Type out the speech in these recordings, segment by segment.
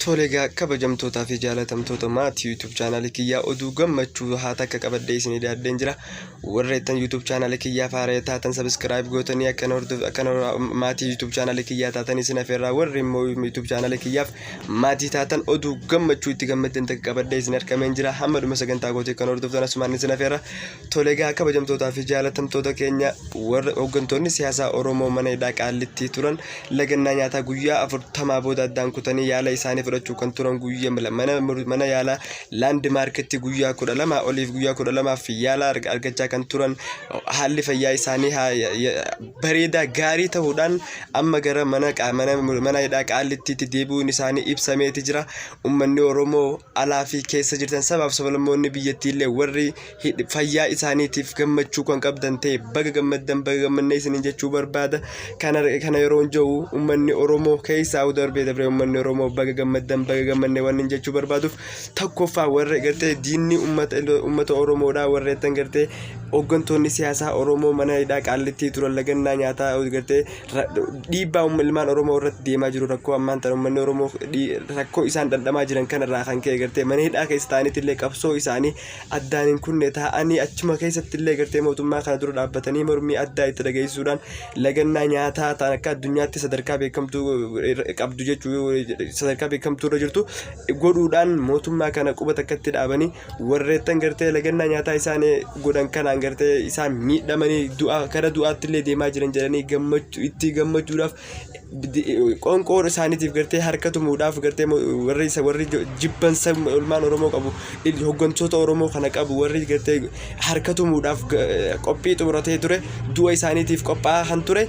Tolega kabajamtoota fi jaalatamtoota maatii YouTube channel kiyyaa oduu gammachuu haata akka qabadde isin dhiyaadheen jira. Warreettan YouTube channel kiyyaa faaree taatan subscribe gootanii akka maatii YouTube channel kiyyaa taatan isin afeerraa warri immoo YouTube channel kiyyaaf maatii taatan oduu gammachuu itti gammaddan akka qabadde isin argameen jira. Hammaduma sagantaa gootee kan hordoftan asumaan isin afeerra. Tolega kabajamtoota fi jaalatamtoota keenya warra hooggantoonni siyaasaa Oromoo mana hidhaa Qaallitti turan lagannaa nyaataa guyyaa 40 booda addaan kutanii yaala isaanii fudhachuu kan turan guyyaa mana yaala landmarketti guyyaa 12 oliif guyyaa 12 fi yaala argachaa kan turan haalli fayyaa isaanii bareedaa gaarii ta'uudhaan amma gara mana hidhaa Qaallittiitti deebi'uun isaanii ibsameeti jira. Uummanni Oromoo alaa fi keessa jirtan sabaaf sablammoonni biyyattiillee warri fayyaa isaaniitiif gammachuu kan qabdan ta'e baga gammaddan baga gammannee isin jechuu barbaada. Kana yeroo jiru uummanni Oromoo keessaa darbee dabree uummanni Oromoo baga gammaddan baga gammanne waan jechuu barbaaduuf tokkoffaa warra gartee diinni uummata Oromoodhaa warreettan gartee hooggantoonni siyaasaa Oromoo mana hidhaa Qaallittii turan lagannaa nyaataa gartee dhiibbaa ilmaan Oromoo irratti deemaa jiru rakkoo ammaan ta'an uummanni Oromoo rakkoo isaan dhandhamaa jiran kanarraa kan ka'e gartee mana hidhaa keessa ta'aniitillee qabsoo isaanii addaan hin kunne ta'anii achuma keessattillee gartee mootummaa kana dura dhaabbatanii mormii addaa itti dhageessuudhaan lagannaa nyaataa ta'an akka addunyaatti sadarkaa beekamtuu qabdu jechuu sadarkaa beekamtuu irra jirtu godhuudhaan mootummaa kana qubata akkatti dhaabanii warreettan gartee lagannaa nyaataa isaanii godhan kanaan gartee isaan miidhamanii gara du'aatti illee deemaa jiran jedhanii gammachuudhaaf qonqoor isaaniitiif gartee harkatumuudhaaf gartee warri jibbansa ilmaan Oromoo qabu hooggantoota Oromoo kana qabu warri gartee harkatumuudhaaf qophii xumuratee ture du'a isaaniitiif qophaa'aa kan ture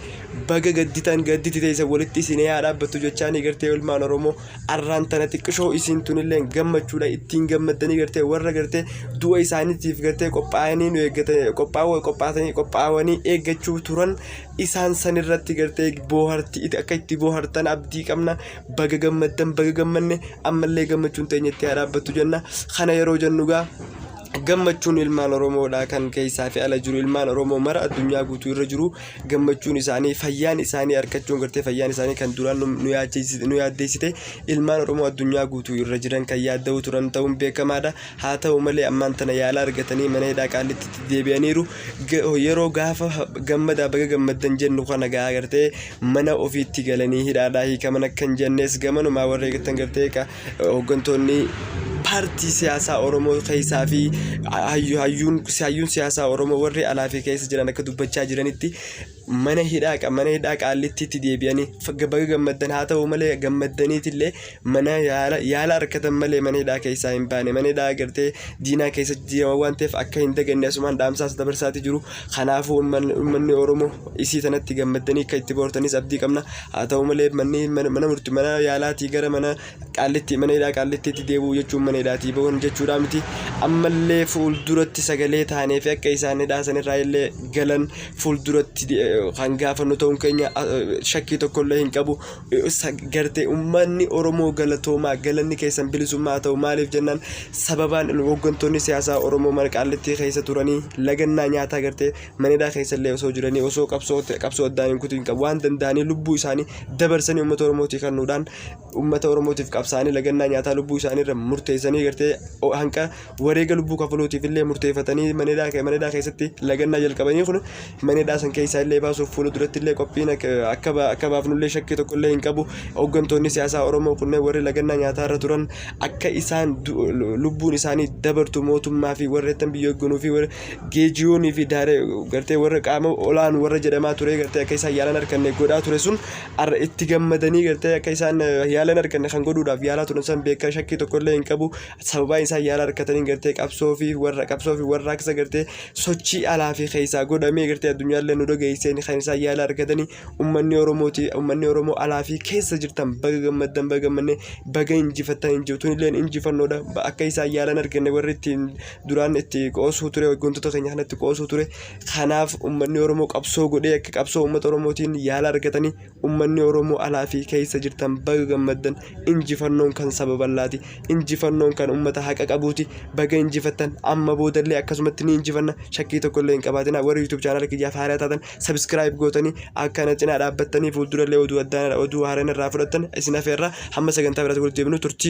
baga gadditi ta'e walitti isin yaa dhaabbattu jechaanii gartee ilmaan Oromoo arraan tana xiqqishoo isin tunillee gammachuudha ittiin gammadanii gartee warra gartee du'a isaaniitiif gartee qophaa'anii eeggachuu turan isaan sanirratti gartee boohartii akka itti boohartan abdii qabna baga gammaddan baga gammanne ammallee gammachuun teenyetti yaa dhaabbattu jenna. Kana yeroo jennugaa gammachuun ilmaan Oromoodhaa kan keessaa fi ala jiru ilmaan Oromoo mara addunyaa guutuu irra jiru gammachuun isaanii fayyaan isaanii argachuun gartee fayyaan isaanii kan duraan nu yaaddeessite ilmaan Oromoo addunyaa guutuu irra jiran kan yaadda'u turan ta'uun beekamaadha. Haa ta'u malee ammaan tana yaala argatanii mana hidhaa Qaallittiitti deebi'aniiru. Yeroo gaafa gammadaa baga gammaddan jennu kana gartee mana ofiitti galanii hidhaadhaa hiikaman akkan jennees gamanumaa warra eegatan gartee hooggantoonni paartii siyaasaa Oromoo keessaa fi hayyuun siyaasaa Oromoo warri alaa fi keessa jiran akka dubbachaa jiranitti mana hidhaa Qaallittiitti deebi'anii baga gammaddan. Haa ta'u malee gammaddaniitillee mana yaala argatan malee mana hidhaa keessaa hin baane mana hidhaa gartee diinaa keessa jiran waan ta'eef akka hin daganne asumaan dhaamsaas dabarsaati jiru. Kanaafuu uummanni Oromoo isii tanatti gammaddanii akka itti boortanis abdii qabna. Haa ta'u malee mana yaalaatii gara mana hidhaa Qaallittiitti deebi'u jechuun mana hidhaatii bahuun jechuudha miti. Ammallee fuulduratti sagalee taanee fi akka isaan hidhaa sanirraa illee galan fuulduratti kan gaafannu ta'uun keenya shakkii tokkollee hin qabu. Gartee uummanni Oromoo galatoomaa galanni keessan bilisummaa ta'u maaliif jennaan sababaan hooggantoonni siyaasaa Oromoo mana Qaallittii keessa turanii lagannaa nyaataa gartee mana hidhaa keessallee osoo jiranii osoo qabsoo addaan hin kutin qabu waan danda'anii lubbuu isaanii dabarsanii uummata Oromootiif kennuudhaan uummata Oromootiif qabsaanii lagannaa nyaataa lubbuu isaaniirra murteessanii gartee hanqa wareega lubbuu kafaluutiif illee murteeffatanii mana hidhaa keessatti lagannaa jalqabanii kun mana hidhaa san keessaa illee baasuuf fuulduratti illee qophiin akka baafnullee shakkii tokkollee hin qabu. Hooggantoonni siyaasaa Oromoo kunneen warri lagannaa nyaataa irra turan akka isaan lubbuun isaanii dabartu mootummaa fi warreettan biyya hoogganuu fi geejiyoonii fi daaree gartee warra qaama olaanuu warra jedhamaa ture gartee akka isaan yaalan arganne godhaa ture sun itti gammadanii gartee akka isaan yaalan arganne kan godhuudhaaf yaalaa turan san beekaa shakkii tokkollee hin qabu. Sababaa isaan yaala argatanii gartee qabsoo fi warraaqsa gartee sochii alaa fi keessaa godhamee gartee addunyaallee nu dhageesseen kan isaan yaala argatanii uummanni Oromoo alaa fi keessa jirtan baga gammaddan baga gammanne baga injifattan injifatuun illee injifannoodha. Akka isaan yaalan arganne warri ittiin duraan itti qoosuu ture hooggantoota keenya kanatti qoosuu ture. Kanaaf uummanni Oromoo qabsoo godhee akka qabsoo uummata Oromootiin yaala argatanii uummanni Oromoo alaa fi keessa jirtan baga gammaddan gammaddan injifannoon kan saba bal'aati injifannoon kan ummata haqa qabuuti baga injifattan amma boodallee akkasumatti ni injifanna shakkii tokkollee hin qabaatina warri YouTube channel kiyyaaf haaraa taatan subscribe gootanii akkana cinaa dhaabbattanii fuuldurallee oduu addaanaa oduu haaraan irraa fudhattan isin afeerraa hamma sagantaa biraatti walitti deebinu turtii